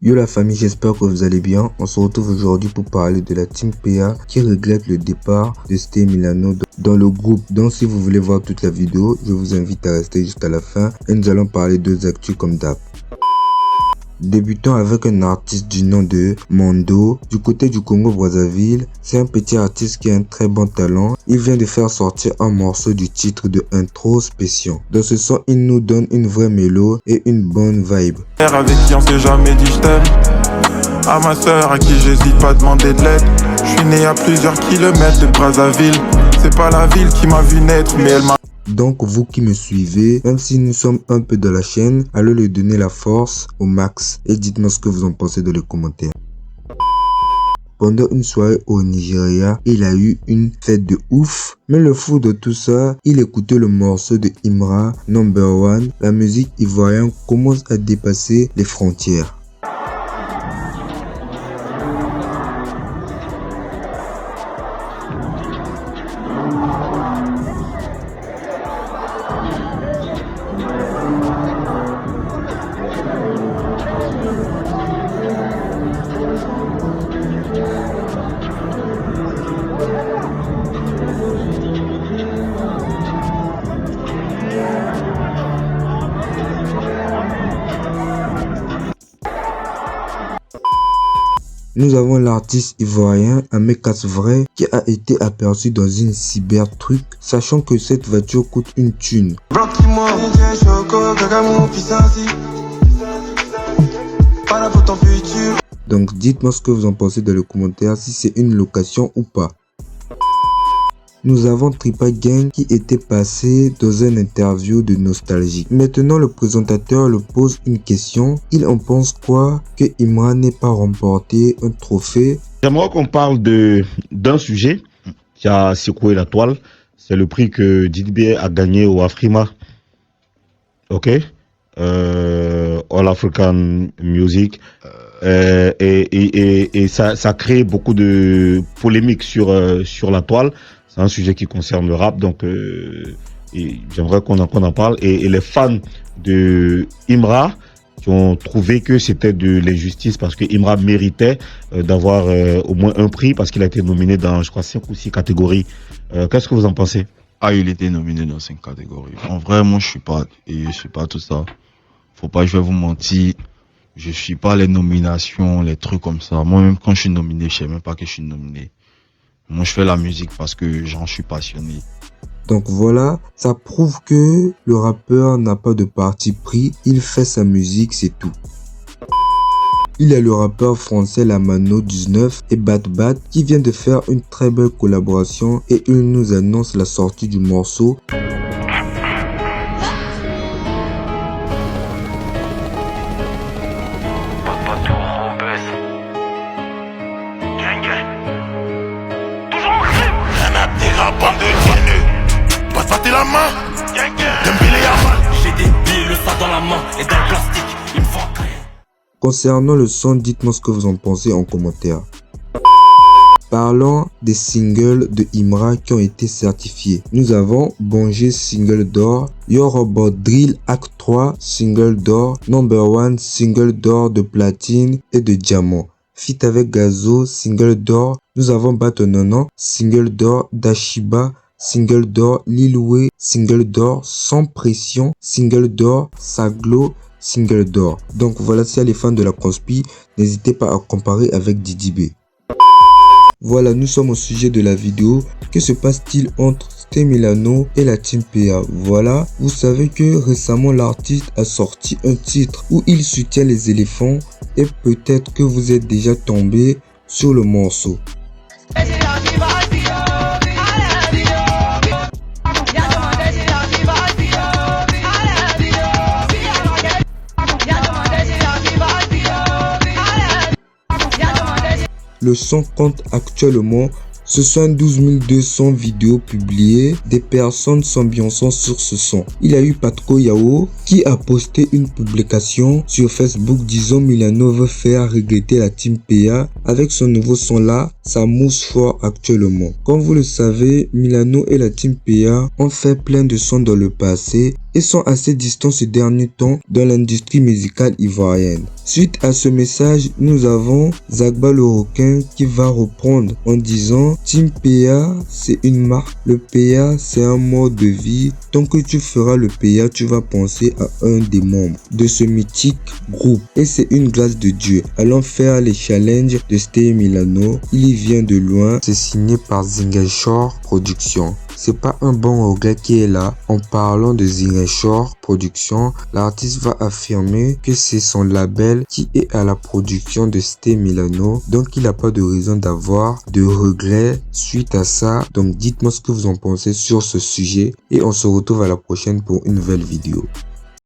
Yo la famille, j'espère que vous allez bien. On se retrouve aujourd'hui pour parler de la Team PA qui regrette le départ de Stay Milano dans le groupe. Donc si vous voulez voir toute la vidéo, je vous invite à rester jusqu'à la fin et nous allons parler deux actus comme d'hab. Débutons avec un artiste du nom de Mondo du côté du Congo-Brazzaville. C'est un petit artiste qui a un très bon talent. Il vient de faire sortir un morceau du titre de Introspection. Dans ce son, il nous donne une vraie mélo et une bonne vibe. Avec qui on s'est jamais dit je t'aime. À ma soeur à qui j'hésite pas à demander de l'aide. Je suis né à plusieurs kilomètres de Brazzaville. C'est pas la ville qui m'a vu naître mais elle m'a... Donc vous qui me suivez, même si nous sommes un peu dans la chaîne, allez lui donner la force au max et dites-moi ce que vous en pensez dans les commentaires. Pendant une soirée au Nigeria, il a eu une fête de ouf. Mais le fou de tout ça, il écoutait le morceau de Imra, Number One. La musique ivoirienne commence à dépasser les frontières. Nous avons l'artiste ivoirien Amekas Vrai qui a été aperçu dans une cybertruck, sachant que cette voiture coûte une thune. Donc dites-moi ce que vous en pensez dans les commentaires, si c'est une location ou pas. Nous avons Tripa Gang qui était passé dans une interview de Nostalgie. Maintenant, le présentateur le pose une question. Il en pense quoi que Imra n'ait pas remporté un trophée? J'aimerais qu'on parle d'un sujet qui a secoué la toile. C'est le prix que Didibé a gagné au Afrima. Ok? All African Music. Et ça crée beaucoup de polémiques sur la toile. C'est un sujet qui concerne le rap, donc j'aimerais qu'on en parle. Et les fans de Imra qui ont trouvé que c'était de l'injustice parce que Imra méritait d'avoir au moins un prix parce qu'il a été nominé dans, je crois, 5 ou 6 catégories. Qu'est-ce que vous en pensez? Ah, il était nominé dans 5 catégories. En vrai, moi, je suis pas tout ça. Faut pas, je vais vous mentir. Je suis pas les nominations, les trucs comme ça. Moi-même, quand je suis nominé, je sais même pas que je suis nominé. Moi, je fais la musique parce que j'en suis passionné. Donc voilà, ça prouve que le rappeur n'a pas de parti pris. Il fait sa musique, c'est tout. Il y a le rappeur français Lamano 19 et Bat Bat qui vient de faire une très belle collaboration et il nous annonce la sortie du morceau. Concernant le son, dites-moi ce que vous en pensez en commentaire. Parlons des singles de Imra qui ont été certifiés. Nous avons Bongé single d'or, Yo Robot Drill Act 3 single d'or, Number One single d'or de platine et de diamant. Feat avec Gazo single d'or. Nous avons Batonono single d'or, Dashiba single d'or, Lil Wayne single d'or, Sans Pression single d'or, Saglo single d'or. Donc voilà, si les fans de la conspi, n'hésitez pas à comparer avec Didibé. Voilà, nous sommes au sujet de la vidéo. Que se passe-t-il entre Stay Milano et la Team PA? Voilà, vous savez que récemment l'artiste a sorti un titre où il soutient les éléphants et peut-être que vous êtes déjà tombé sur le morceau. Le son compte actuellement 72 200 vidéos publiées, des personnes s'ambiançant sur ce son. Il y a eu Patko Yao qui a posté une publication sur Facebook disant Milano veut faire regretter la Team PA avec son nouveau son là, ça mousse fort actuellement. Comme vous le savez, Milano et la Team PA ont fait plein de sons dans le passé et sont assez distants ces derniers temps dans l'industrie musicale ivoirienne. Suite à ce message, nous avons Zagba le requin qui va reprendre en disant Team PA c'est une marque, le PA c'est un mode de vie, tant que tu feras le PA tu vas penser à un des membres de ce mythique groupe et c'est une grâce de Dieu. Allons faire les challenges de Stay Milano, il y vient de loin, c'est signé par Zingashore Productions. C'est pas un bon regret qui est là. En parlant de Zingashore Productions, l'artiste va affirmer que c'est son label qui est à la production de Stay Milano, donc il n'a pas de raison d'avoir de regrets suite à ça. Donc dites-moi ce que vous en pensez sur ce sujet et on se retrouve à la prochaine pour une nouvelle vidéo.